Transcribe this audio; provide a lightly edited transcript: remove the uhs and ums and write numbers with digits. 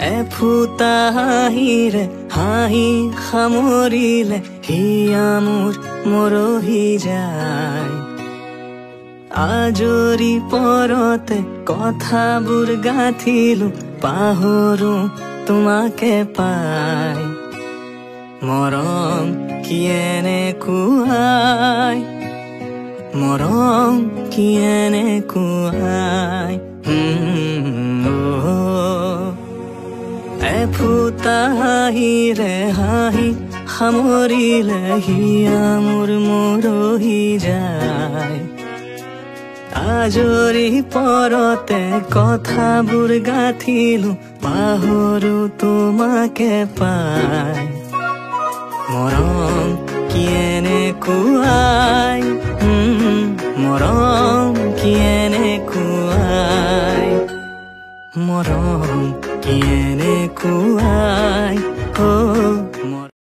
এফুটা হাঁহিৰে হাঁহি সামৰিলে হিয়া মোৰ মৰহি যায়। আজৰি পৰতে কথাবোৰ গাঁঠিলো পাহৰো তোমাকে পাই। মৰম কি এনেকুৱাই, মৰম কি এনেকুৱাই। এফুটা হাঁহিৰে হাঁহি সামৰিলে হিয়া মোৰ মৰহি যায়। আজৰি পৰতে কথাবোৰ গাঁঠিলো পাহৰো তোমাকে পাই। মৰম কি এনেকুৱাই, মৰম কি এনেকুৱাই, মৰম কি এনেকুৱাই।